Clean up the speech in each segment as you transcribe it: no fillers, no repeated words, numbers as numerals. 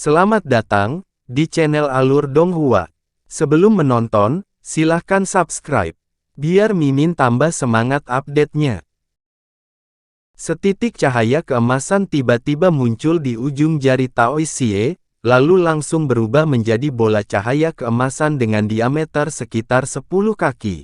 Selamat datang di channel Alur Donghua. Sebelum menonton, silahkan subscribe, biar Mimin tambah semangat update-nya. Setitik cahaya keemasan tiba-tiba muncul di ujung jari Tao Xie, lalu langsung berubah menjadi bola cahaya keemasan dengan diameter sekitar 10 kaki.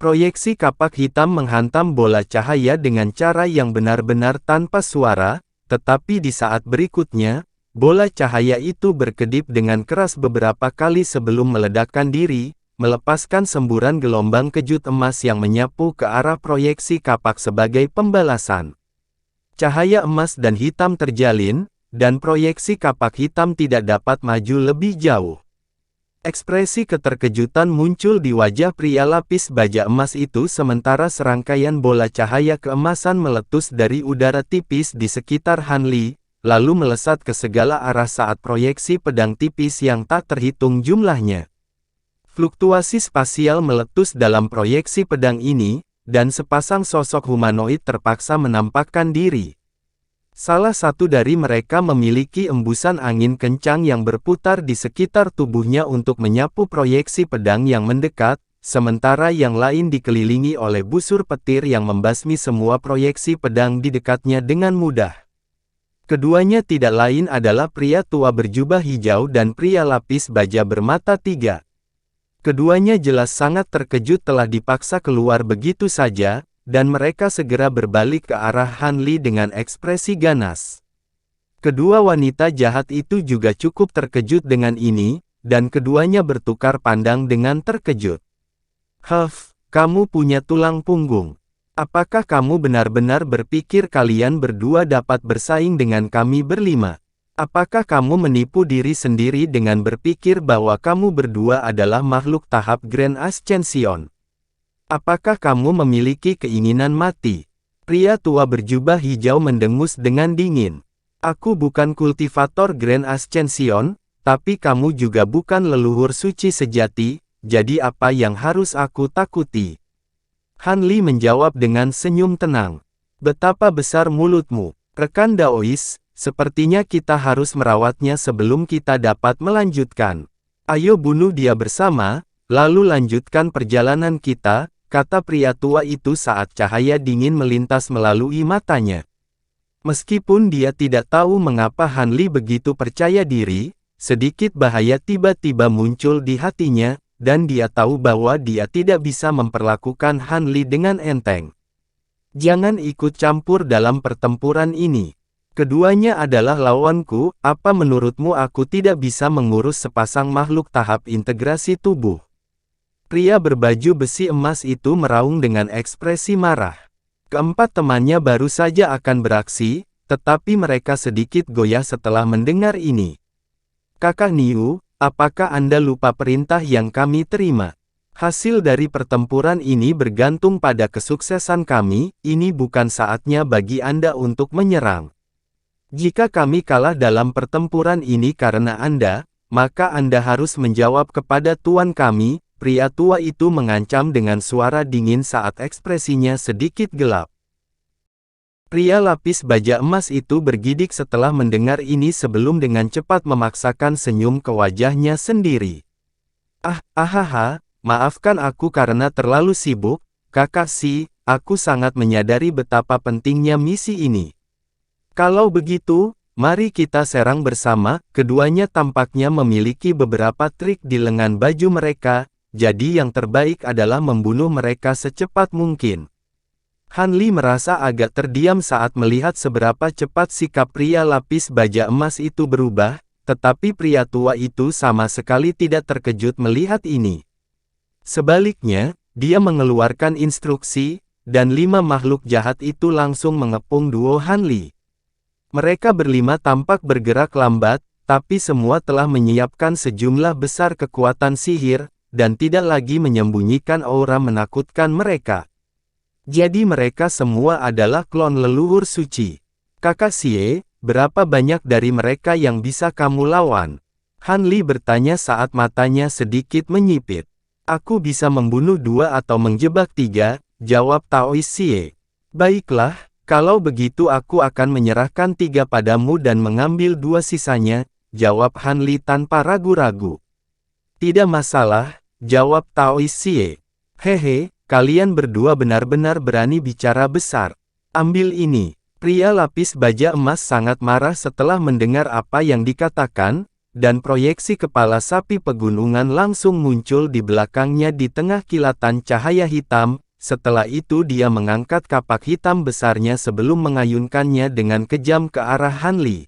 Proyeksi kapak hitam menghantam bola cahaya dengan cara yang benar-benar tanpa suara, tetapi di saat berikutnya, bola cahaya itu berkedip dengan keras beberapa kali sebelum meledakkan diri, melepaskan semburan gelombang kejut emas yang menyapu ke arah proyeksi kapak sebagai pembalasan. Cahaya emas dan hitam terjalin, dan proyeksi kapak hitam tidak dapat maju lebih jauh. Ekspresi keterkejutan muncul di wajah pria lapis baja emas itu sementara serangkaian bola cahaya keemasan meletus dari udara tipis di sekitar Han Li, lalu melesat ke segala arah saat proyeksi pedang tipis yang tak terhitung jumlahnya. Fluktuasi spasial meletus dalam proyeksi pedang ini, dan sepasang sosok humanoid terpaksa menampakkan diri. Salah satu dari mereka memiliki embusan angin kencang yang berputar di sekitar tubuhnya untuk menyapu proyeksi pedang yang mendekat, sementara yang lain dikelilingi oleh busur petir yang membasmi semua proyeksi pedang di dekatnya dengan mudah. Keduanya tidak lain adalah pria tua berjubah hijau dan pria lapis baja bermata tiga. Keduanya jelas sangat terkejut telah dipaksa keluar begitu saja, dan mereka segera berbalik ke arah Han Li dengan ekspresi ganas. Kedua wanita jahat itu juga cukup terkejut dengan ini, dan keduanya bertukar pandang dengan terkejut. "Huff, kamu punya tulang punggung. Apakah kamu benar-benar berpikir kalian berdua dapat bersaing dengan kami berlima? Apakah kamu menipu diri sendiri dengan berpikir bahwa kamu berdua adalah makhluk tahap Grand Ascension? Apakah kamu memiliki keinginan mati?" Pria tua berjubah hijau mendengus dengan dingin. "Aku bukan kultivator Grand Ascension, tapi kamu juga bukan leluhur suci sejati, jadi apa yang harus aku takuti?" Han Li menjawab dengan senyum tenang. "Betapa besar mulutmu, rekan Daois, sepertinya kita harus merawatnya sebelum kita dapat melanjutkan. Ayo bunuh dia bersama, lalu lanjutkan perjalanan kita," kata pria tua itu saat cahaya dingin melintas melalui matanya. Meskipun dia tidak tahu mengapa Han Li begitu percaya diri, sedikit bahaya tiba-tiba muncul di hatinya, dan dia tahu bahwa dia tidak bisa memperlakukan Han Li dengan enteng. "Jangan ikut campur dalam pertempuran ini. Keduanya adalah lawanku, apa menurutmu aku tidak bisa mengurus sepasang makhluk tahap integrasi tubuh?" Pria berbaju besi emas itu meraung dengan ekspresi marah. Keempat temannya baru saja akan beraksi, tetapi mereka sedikit goyah setelah mendengar ini. "Kakak Niu, apakah Anda lupa perintah yang kami terima? Hasil dari pertempuran ini bergantung pada kesuksesan kami, ini bukan saatnya bagi Anda untuk menyerang. Jika kami kalah dalam pertempuran ini karena Anda, maka Anda harus menjawab kepada tuan kami." Pria tua itu mengancam dengan suara dingin saat ekspresinya sedikit gelap. Pria lapis baja emas itu bergidik setelah mendengar ini sebelum dengan cepat memaksakan senyum ke wajahnya sendiri. Maafkan aku karena terlalu sibuk, Kakak Si, aku sangat menyadari betapa pentingnya misi ini. Kalau begitu, mari kita serang bersama." Keduanya tampaknya memiliki beberapa trik di lengan baju mereka, jadi yang terbaik adalah membunuh mereka secepat mungkin. Han Li merasa agak terdiam saat melihat seberapa cepat sikap pria lapis baja emas itu berubah, tetapi pria tua itu sama sekali tidak terkejut melihat ini. Sebaliknya, dia mengeluarkan instruksi, dan 5 makhluk jahat itu langsung mengepung duo Han Li. Mereka berlima tampak bergerak lambat, tapi semua telah menyiapkan sejumlah besar kekuatan sihir, dan tidak lagi menyembunyikan aura menakutkan mereka. Jadi mereka semua adalah klon leluhur suci. "Kakak Xie, berapa banyak dari mereka yang bisa kamu lawan?" Han Li bertanya saat matanya sedikit menyipit. "Aku bisa membunuh 2 atau menjebak 3, jawab Tao Xie. "Baiklah, kalau begitu aku akan menyerahkan 3 padamu dan mengambil 2 sisanya, jawab Han Li tanpa ragu-ragu. Tidak masalah, jawab Tao Xie. Hehe, kalian berdua benar-benar berani bicara besar. Ambil ini. Pria lapis baja emas sangat marah setelah mendengar apa yang dikatakan, dan proyeksi kepala sapi pegunungan langsung muncul di belakangnya di tengah kilatan cahaya hitam. Setelah itu dia mengangkat kapak hitam besarnya sebelum mengayunkannya dengan kejam ke arah Han Li.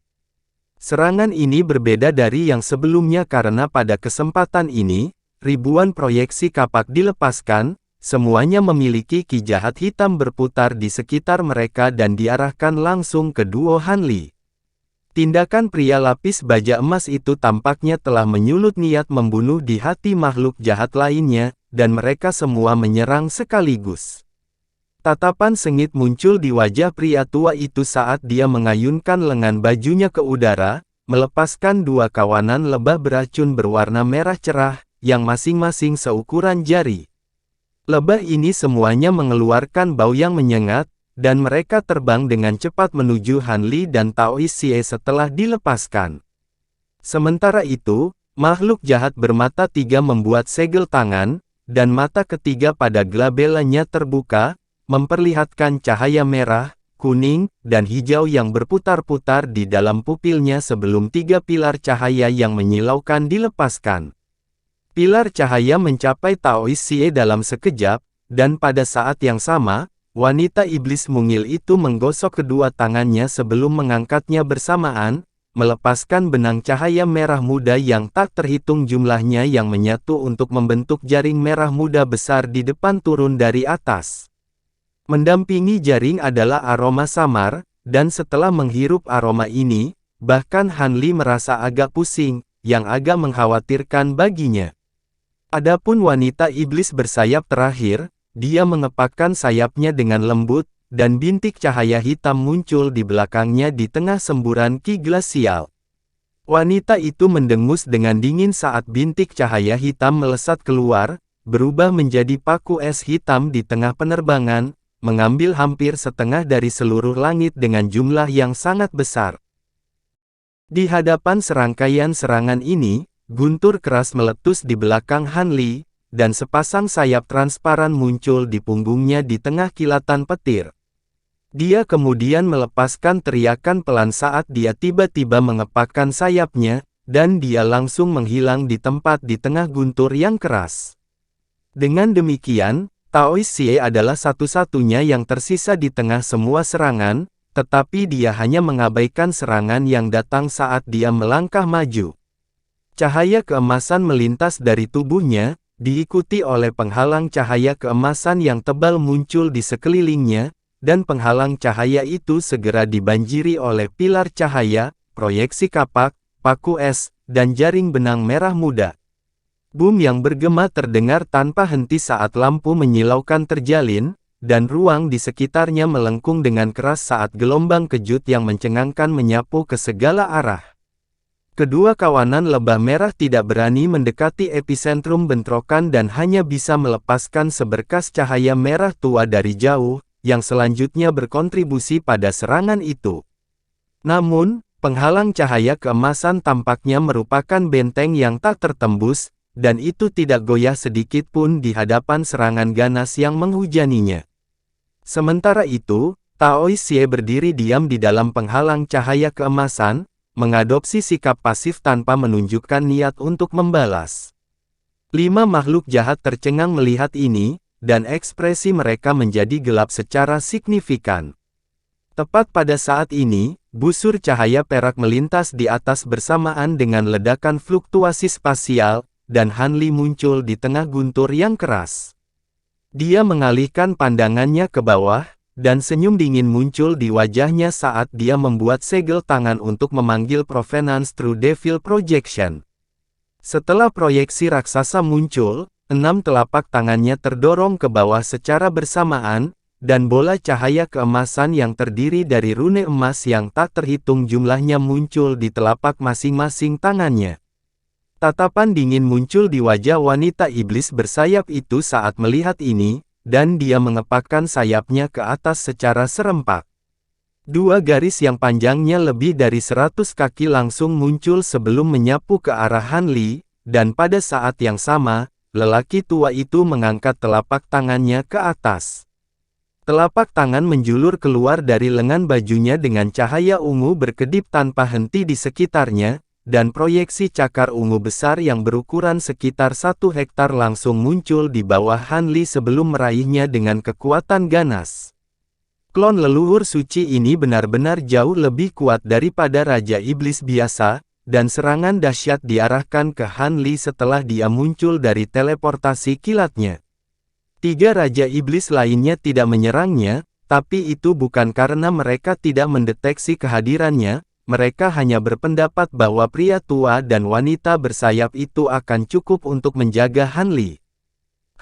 Serangan ini berbeda dari yang sebelumnya karena pada kesempatan ini, ribuan proyeksi kapak dilepaskan. Semuanya memiliki ki jahat hitam berputar di sekitar mereka dan diarahkan langsung ke duo Han Li. Tindakan pria lapis baja emas itu tampaknya telah menyulut niat membunuh di hati makhluk jahat lainnya, dan mereka semua menyerang sekaligus. Tatapan sengit muncul di wajah pria tua itu saat dia mengayunkan lengan bajunya ke udara, melepaskan dua kawanan lebah beracun berwarna merah cerah, yang masing-masing seukuran jari. Lebah ini semuanya mengeluarkan bau yang menyengat, dan mereka terbang dengan cepat menuju Han Li dan Tao Xie setelah dilepaskan. Sementara itu, makhluk jahat bermata tiga membuat segel tangan, dan mata ketiga pada glabelanya terbuka, memperlihatkan cahaya merah, kuning, dan hijau yang berputar-putar di dalam pupilnya sebelum tiga pilar cahaya yang menyilaukan dilepaskan. Pilar cahaya mencapai Tao Xie dalam sekejap, dan pada saat yang sama, wanita iblis mungil itu menggosok kedua tangannya sebelum mengangkatnya bersamaan, melepaskan benang cahaya merah muda yang tak terhitung jumlahnya yang menyatu untuk membentuk jaring merah muda besar di depan turun dari atas. Mendampingi jaring adalah aroma samar, dan setelah menghirup aroma ini, bahkan Han Li merasa agak pusing, yang agak mengkhawatirkan baginya. Adapun wanita iblis bersayap terakhir, dia mengepakkan sayapnya dengan lembut, dan bintik cahaya hitam muncul di belakangnya di tengah semburan ki glasial. Wanita itu mendengus dengan dingin saat bintik cahaya hitam melesat keluar, berubah menjadi paku es hitam di tengah penerbangan, mengambil hampir setengah dari seluruh langit dengan jumlah yang sangat besar. Di hadapan serangkaian serangan ini, guntur keras meletus di belakang Han Li, dan sepasang sayap transparan muncul di punggungnya di tengah kilatan petir. Dia kemudian melepaskan teriakan pelan saat dia tiba-tiba mengepakkan sayapnya, dan dia langsung menghilang di tempat di tengah guntur yang keras. Dengan demikian, Tao Xie adalah satu-satunya yang tersisa di tengah semua serangan, tetapi dia hanya mengabaikan serangan yang datang saat dia melangkah maju. Cahaya keemasan melintas dari tubuhnya, diikuti oleh penghalang cahaya keemasan yang tebal muncul di sekelilingnya, dan penghalang cahaya itu segera dibanjiri oleh pilar cahaya, proyeksi kapak, paku es, dan jaring benang merah muda. Boom yang bergema terdengar tanpa henti saat lampu menyilaukan terjalin, dan ruang di sekitarnya melengkung dengan keras saat gelombang kejut yang mencengangkan menyapu ke segala arah. Kedua kawanan lebah merah tidak berani mendekati epicentrum bentrokan dan hanya bisa melepaskan seberkas cahaya merah tua dari jauh, yang selanjutnya berkontribusi pada serangan itu. Namun, penghalang cahaya keemasan tampaknya merupakan benteng yang tak tertembus, dan itu tidak goyah sedikit pun di hadapan serangan ganas yang menghujaninya. Sementara itu, Tao Xie berdiri diam di dalam penghalang cahaya keemasan, mengadopsi sikap pasif tanpa menunjukkan niat untuk membalas. 5 makhluk jahat tercengang melihat ini, dan ekspresi mereka menjadi gelap secara signifikan. Tepat pada saat ini, busur cahaya perak melintas di atas bersamaan dengan ledakan fluktuasi spasial, dan Han Li muncul di tengah guntur yang keras. Dia mengalihkan pandangannya ke bawah, dan senyum dingin muncul di wajahnya saat dia membuat segel tangan untuk memanggil Provenance True Devil Projection. Setelah proyeksi raksasa muncul, 6 telapak tangannya terdorong ke bawah secara bersamaan, dan bola cahaya keemasan yang terdiri dari rune emas yang tak terhitung jumlahnya muncul di telapak masing-masing tangannya. Tatapan dingin muncul di wajah wanita iblis bersayap itu saat melihat ini, dan dia mengepakkan sayapnya ke atas secara serempak. Dua garis yang panjangnya lebih dari 100 kaki langsung muncul sebelum menyapu ke arah Han Li, dan pada saat yang sama, lelaki tua itu mengangkat telapak tangannya ke atas. Telapak tangan menjulur keluar dari lengan bajunya dengan cahaya ungu berkedip tanpa henti di sekitarnya, dan proyeksi cakar ungu besar yang berukuran sekitar 1 hektar langsung muncul di bawah Han Li sebelum meraihnya dengan kekuatan ganas. Klon leluhur suci ini benar-benar jauh lebih kuat daripada Raja Iblis biasa, dan serangan dahsyat diarahkan ke Han Li setelah dia muncul dari teleportasi kilatnya. Tiga Raja Iblis lainnya tidak menyerangnya, tapi itu bukan karena mereka tidak mendeteksi kehadirannya, mereka hanya berpendapat bahwa pria tua dan wanita bersayap itu akan cukup untuk menjaga Han Li.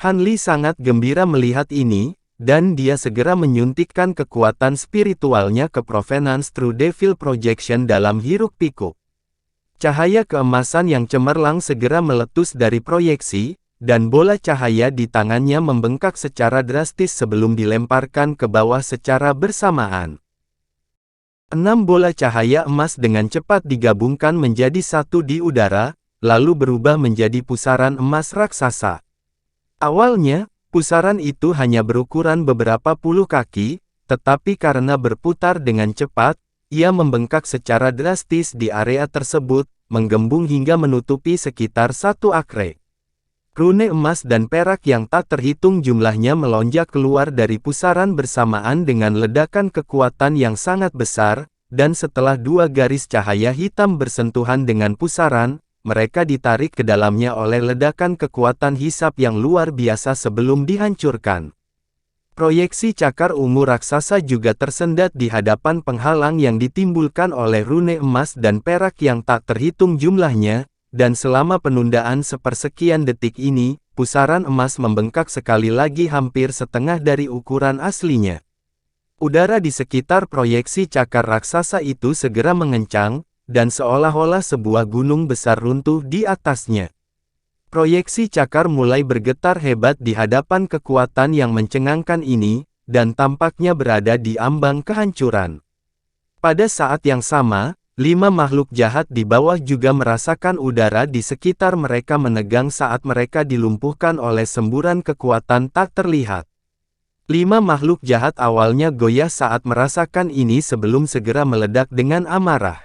Han Li sangat gembira melihat ini, dan dia segera menyuntikkan kekuatan spiritualnya ke Provenance True Devil Projection dalam hiruk-pikuk. Cahaya keemasan yang cemerlang segera meletus dari proyeksi, dan bola cahaya di tangannya membengkak secara drastis sebelum dilemparkan ke bawah secara bersamaan. 6 bola cahaya emas dengan cepat digabungkan menjadi satu di udara, lalu berubah menjadi pusaran emas raksasa. Awalnya, pusaran itu hanya berukuran beberapa puluh kaki, tetapi karena berputar dengan cepat, ia membengkak secara drastis di area tersebut, menggembung hingga menutupi sekitar 1 akre. Rune emas dan perak yang tak terhitung jumlahnya melonjak keluar dari pusaran bersamaan dengan ledakan kekuatan yang sangat besar, dan setelah 2 garis cahaya hitam bersentuhan dengan pusaran, mereka ditarik ke dalamnya oleh ledakan kekuatan hisap yang luar biasa sebelum dihancurkan. Proyeksi cakar ungu raksasa juga tersendat di hadapan penghalang yang ditimbulkan oleh rune emas dan perak yang tak terhitung jumlahnya, dan selama penundaan sepersekian detik ini, pusaran emas membengkak sekali lagi hampir setengah dari ukuran aslinya. Udara di sekitar proyeksi cakar raksasa itu segera mengencang, dan seolah-olah sebuah gunung besar runtuh di atasnya. Proyeksi cakar mulai bergetar hebat di hadapan kekuatan yang mencengangkan ini, dan tampaknya berada di ambang kehancuran. Pada saat yang sama, 5 makhluk jahat di bawah juga merasakan udara di sekitar mereka menegang saat mereka dilumpuhkan oleh semburan kekuatan tak terlihat. 5 makhluk jahat awalnya goyah saat merasakan ini sebelum segera meledak dengan amarah.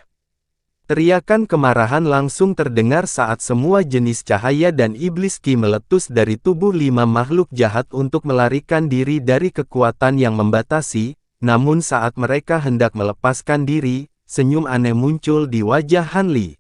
Teriakan kemarahan langsung terdengar saat semua jenis cahaya dan iblis ki meletus dari tubuh 5 makhluk jahat untuk melarikan diri dari kekuatan yang membatasi, namun saat mereka hendak melepaskan diri, senyum aneh muncul di wajah Han Li.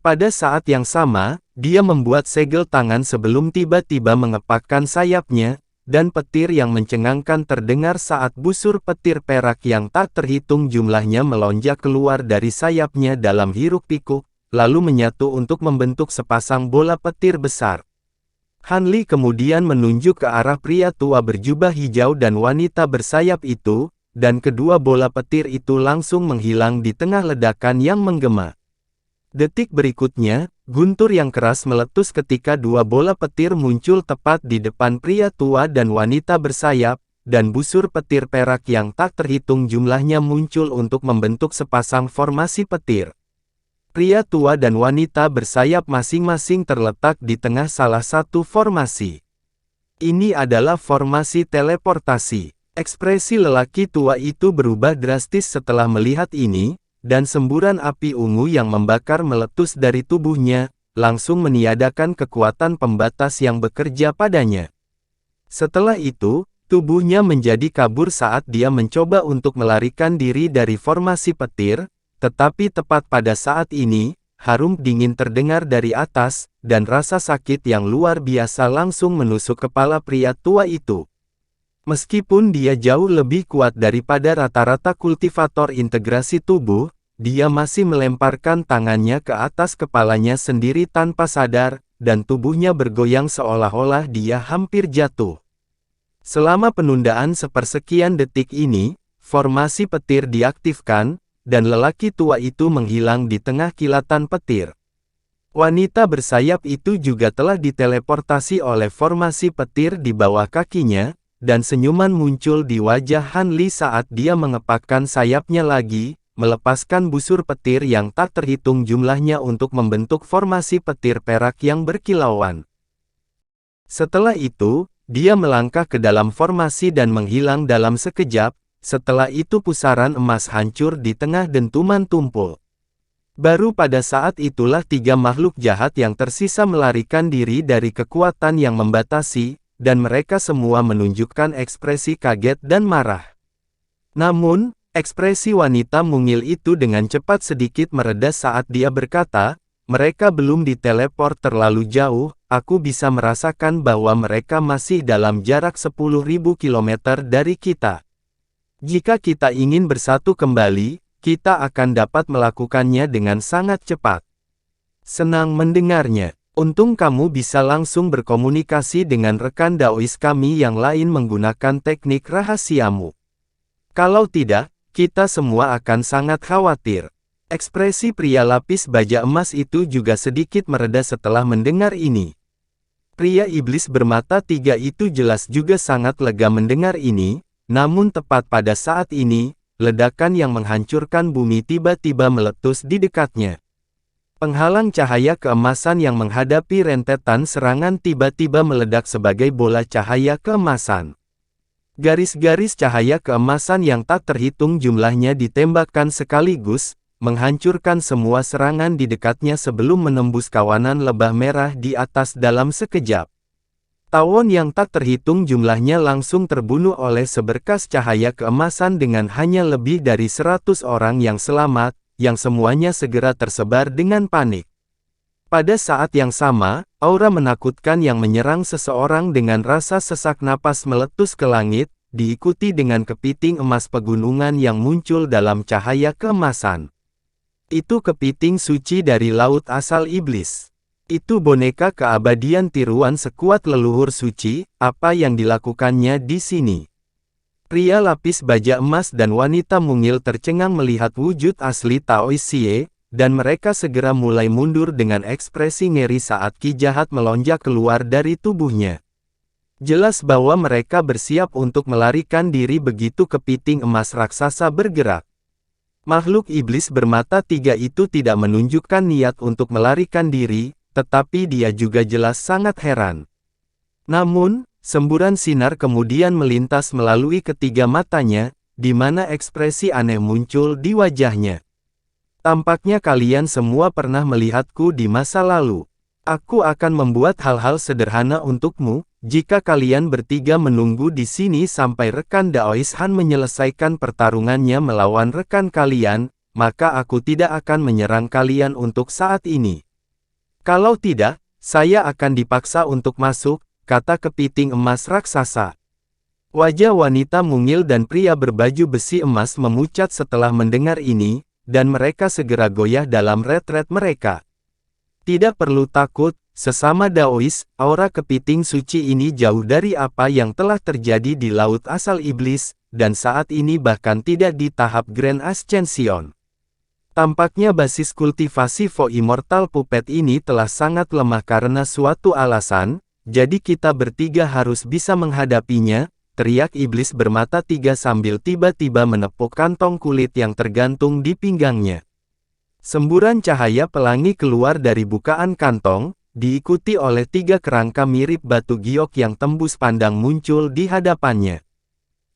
Pada saat yang sama, dia membuat segel tangan sebelum tiba-tiba mengepakkan sayapnya, dan petir yang mencengangkan terdengar saat busur petir perak yang tak terhitung jumlahnya melonjak keluar dari sayapnya dalam hiruk-pikuk, lalu menyatu untuk membentuk sepasang bola petir besar. Han Li kemudian menunjuk ke arah pria tua berjubah hijau dan wanita bersayap itu, dan kedua bola petir itu langsung menghilang di tengah ledakan yang menggema. Detik berikutnya, guntur yang keras meletus ketika 2 bola petir muncul tepat di depan pria tua dan wanita bersayap, dan busur petir perak yang tak terhitung jumlahnya muncul untuk membentuk sepasang formasi petir. Pria tua dan wanita bersayap masing-masing terletak di tengah salah satu formasi. Ini adalah formasi teleportasi. Ekspresi lelaki tua itu berubah drastis setelah melihat ini, dan semburan api ungu yang membakar meletus dari tubuhnya, langsung meniadakan kekuatan pembatas yang bekerja padanya. Setelah itu, tubuhnya menjadi kabur saat dia mencoba untuk melarikan diri dari formasi petir, tetapi tepat pada saat ini, harum dingin terdengar dari atas, dan rasa sakit yang luar biasa langsung menusuk kepala pria tua itu. Meskipun dia jauh lebih kuat daripada rata-rata kultivator integrasi tubuh, dia masih melemparkan tangannya ke atas kepalanya sendiri tanpa sadar, dan tubuhnya bergoyang seolah-olah dia hampir jatuh. Selama penundaan sepersekian detik ini, formasi petir diaktifkan, dan lelaki tua itu menghilang di tengah kilatan petir. Wanita bersayap itu juga telah diteleportasi oleh formasi petir di bawah kakinya, dan senyuman muncul di wajah Han Li saat dia mengepakkan sayapnya lagi, melepaskan busur petir yang tak terhitung jumlahnya untuk membentuk formasi petir perak yang berkilauan. Setelah itu, dia melangkah ke dalam formasi dan menghilang dalam sekejap. Setelah itu pusaran emas hancur di tengah dentuman tumpul. Baru pada saat itulah tiga makhluk jahat yang tersisa melarikan diri dari kekuatan yang membatasi, dan mereka semua menunjukkan ekspresi kaget dan marah. Namun, ekspresi wanita mungil itu dengan cepat sedikit mereda saat dia berkata, mereka belum diteleport terlalu jauh, aku bisa merasakan bahwa mereka masih dalam jarak 10.000 km dari kita. Jika kita ingin bersatu kembali, kita akan dapat melakukannya dengan sangat cepat. Senang mendengarnya. Untung kamu bisa langsung berkomunikasi dengan rekan Daois kami yang lain menggunakan teknik rahasiamu. Kalau tidak, kita semua akan sangat khawatir. Ekspresi pria lapis baja emas itu juga sedikit mereda setelah mendengar ini. Pria iblis bermata tiga itu jelas juga sangat lega mendengar ini, namun tepat pada saat ini, ledakan yang menghancurkan bumi tiba-tiba meletus di dekatnya. Penghalang cahaya keemasan yang menghadapi rentetan serangan tiba-tiba meledak sebagai bola cahaya keemasan. Garis-garis cahaya keemasan yang tak terhitung jumlahnya ditembakkan sekaligus, menghancurkan semua serangan di dekatnya sebelum menembus kawanan lebah merah di atas dalam sekejap. Tawon yang tak terhitung jumlahnya langsung terbunuh oleh seberkas cahaya keemasan dengan hanya lebih dari 100 orang yang selamat, yang semuanya segera tersebar dengan panik. Pada saat yang sama, aura menakutkan yang menyerang seseorang dengan rasa sesak napas meletus ke langit, diikuti dengan kepiting emas pegunungan yang muncul dalam cahaya keemasan. Itu kepiting suci dari laut asal iblis. Itu boneka keabadian tiruan sekuat leluhur suci, apa yang dilakukannya di sini? Pria lapis baja emas dan wanita mungil tercengang melihat wujud asli Taois Xie, dan mereka segera mulai mundur dengan ekspresi ngeri saat ki jahat melonjak keluar dari tubuhnya. Jelas bahwa mereka bersiap untuk melarikan diri begitu kepiting emas raksasa bergerak. Makhluk iblis bermata tiga itu tidak menunjukkan niat untuk melarikan diri, tetapi dia juga jelas sangat heran. Namun, semburan sinar kemudian melintas melalui ketiga matanya, di mana ekspresi aneh muncul di wajahnya. Tampaknya kalian semua pernah melihatku di masa lalu. Aku akan membuat hal-hal sederhana untukmu, jika kalian bertiga menunggu di sini sampai rekan Daois Han menyelesaikan pertarungannya melawan rekan kalian, maka aku tidak akan menyerang kalian untuk saat ini. Kalau tidak, saya akan dipaksa untuk masuk, kata kepiting emas raksasa. Wajah wanita mungil dan pria berbaju besi emas memucat setelah mendengar ini, dan mereka segera goyah dalam retret mereka. Tidak perlu takut, sesama Daois, aura kepiting suci ini jauh dari apa yang telah terjadi di laut asal iblis, dan saat ini bahkan tidak di tahap Grand Ascension. Tampaknya basis kultivasi Vo Immortal Puppet ini telah sangat lemah karena suatu alasan, jadi kita bertiga harus bisa menghadapinya, teriak iblis bermata tiga sambil tiba-tiba menepuk kantong kulit yang tergantung di pinggangnya. Semburan cahaya pelangi keluar dari bukaan kantong, diikuti oleh tiga kerangka mirip batu giok yang tembus pandang muncul di hadapannya.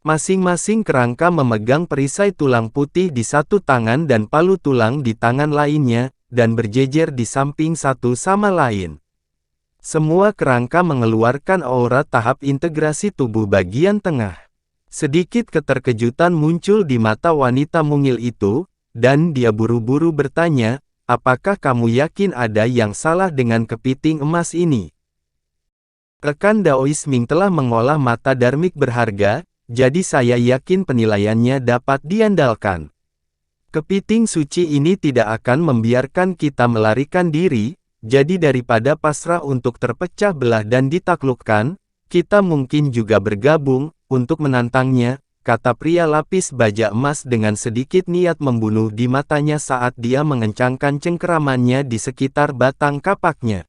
Masing-masing kerangka memegang perisai tulang putih di satu tangan dan palu tulang di tangan lainnya, dan berjejer di samping satu sama lain. Semua kerangka mengeluarkan aura tahap integrasi tubuh bagian tengah. Sedikit keterkejutan muncul di mata wanita mungil itu, dan dia buru-buru bertanya, apakah kamu yakin ada yang salah dengan kepiting emas ini? Rekan Daois Ming telah mengolah mata darmik berharga, jadi saya yakin penilaiannya dapat diandalkan. Kepiting suci ini tidak akan membiarkan kita melarikan diri, jadi daripada pasrah untuk terpecah belah dan ditaklukkan, kita mungkin juga bergabung, untuk menantangnya, kata pria lapis baja emas dengan sedikit niat membunuh di matanya saat dia mengencangkan cengkeramannya di sekitar batang kapaknya.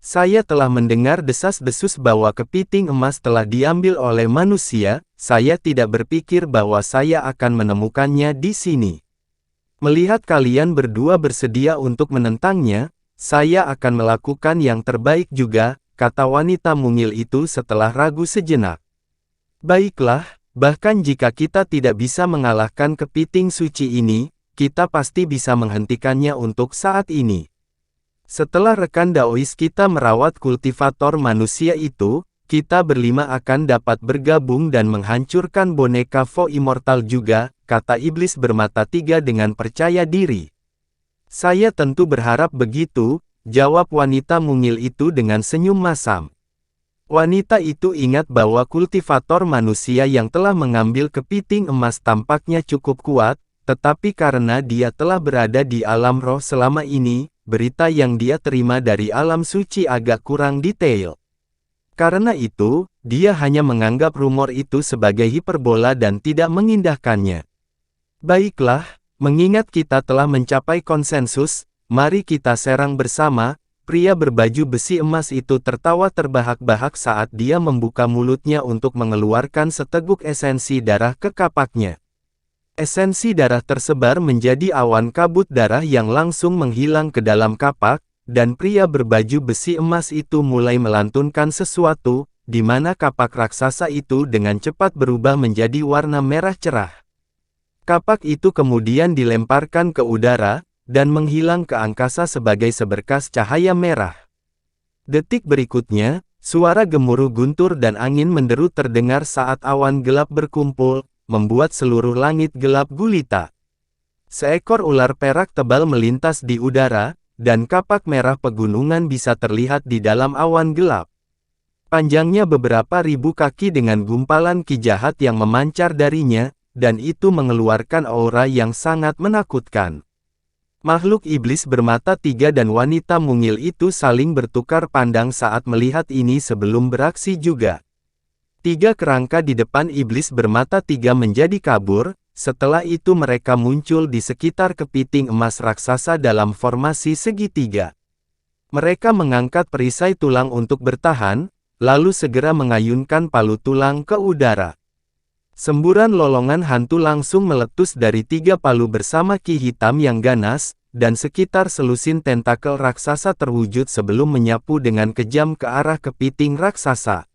Saya telah mendengar desas-desus bahwa kepiting emas telah diambil oleh manusia. Saya tidak berpikir bahwa saya akan menemukannya di sini. Melihat kalian berdua bersedia untuk menentangnya, saya akan melakukan yang terbaik juga, kata wanita mungil itu setelah ragu sejenak. Baiklah, bahkan jika kita tidak bisa mengalahkan kepiting suci ini, kita pasti bisa menghentikannya untuk saat ini. Setelah rekan Daois kita merawat kultivator manusia itu, kita berlima akan dapat bergabung dan menghancurkan boneka Vo Immortal juga, kata iblis bermata tiga dengan percaya diri. Saya tentu berharap begitu, jawab wanita mungil itu dengan senyum masam. Wanita itu ingat bahwa kultivator manusia yang telah mengambil kepiting emas tampaknya cukup kuat, tetapi karena dia telah berada di alam roh selama ini, berita yang dia terima dari alam suci agak kurang detail. Karena itu, dia hanya menganggap rumor itu sebagai hiperbola dan tidak mengindahkannya. Baiklah, mengingat kita telah mencapai konsensus, mari kita serang bersama. Pria berbaju besi emas itu tertawa terbahak-bahak saat dia membuka mulutnya untuk mengeluarkan seteguk esensi darah ke kapaknya. Esensi darah tersebar menjadi awan kabut darah yang langsung menghilang ke dalam kapak, dan pria berbaju besi emas itu mulai melantunkan sesuatu, di mana kapak raksasa itu dengan cepat berubah menjadi warna merah cerah. Kapak itu kemudian dilemparkan ke udara, dan menghilang ke angkasa sebagai seberkas cahaya merah. Detik berikutnya, suara gemuruh guntur dan angin menderu terdengar saat awan gelap berkumpul, membuat seluruh langit gelap gulita. Seekor ular perak tebal melintas di udara, dan kapak merah pegunungan bisa terlihat di dalam awan gelap. Panjangnya beberapa ribu kaki dengan gumpalan ki jahat yang memancar darinya, dan itu mengeluarkan aura yang sangat menakutkan. Makhluk iblis bermata tiga dan wanita mungil itu saling bertukar pandang saat melihat ini sebelum beraksi juga. Tiga kerangka di depan iblis bermata tiga menjadi kabur, setelah itu mereka muncul di sekitar kepiting emas raksasa dalam formasi segitiga. Mereka mengangkat perisai tulang untuk bertahan, lalu segera mengayunkan palu tulang ke udara. Semburan lolongan hantu langsung meletus dari tiga palu bersama ki hitam yang ganas, dan sekitar selusin tentakel raksasa terwujud sebelum menyapu dengan kejam ke arah kepiting raksasa.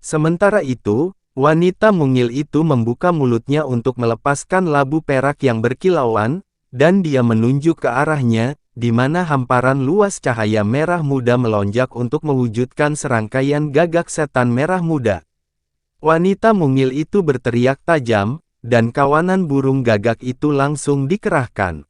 Sementara itu, wanita mungil itu membuka mulutnya untuk melepaskan labu perak yang berkilauan, dan dia menunjuk ke arahnya, di mana hamparan luas cahaya merah muda melonjak untuk mewujudkan serangkaian gagak setan merah muda. Wanita mungil itu berteriak tajam, dan kawanan burung gagak itu langsung dikerahkan.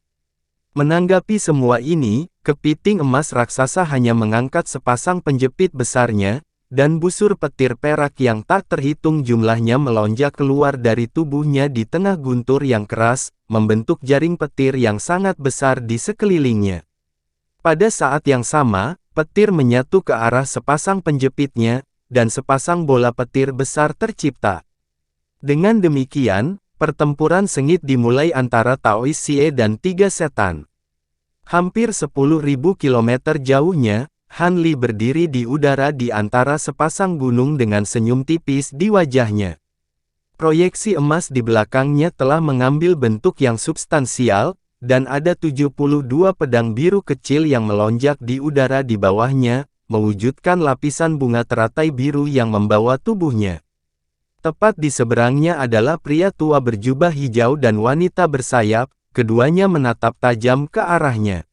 Menanggapi semua ini, kepiting emas raksasa hanya mengangkat sepasang penjepit besarnya, dan busur petir perak yang tak terhitung jumlahnya melonjak keluar dari tubuhnya di tengah guntur yang keras, membentuk jaring petir yang sangat besar di sekelilingnya. Pada saat yang sama, petir menyatu ke arah sepasang penjepitnya, dan sepasang bola petir besar tercipta. Dengan demikian, pertempuran sengit dimulai antara Taois Xie dan tiga setan. Hampir 10.000 kilometer jauhnya, Han Li berdiri di udara di antara sepasang gunung dengan senyum tipis di wajahnya. Proyeksi emas di belakangnya telah mengambil bentuk yang substansial, dan ada 72 pedang biru kecil yang melonjak di udara di bawahnya, mewujudkan lapisan bunga teratai biru yang membawa tubuhnya. Tepat di seberangnya adalah pria tua berjubah hijau dan wanita bersayap, keduanya menatap tajam ke arahnya.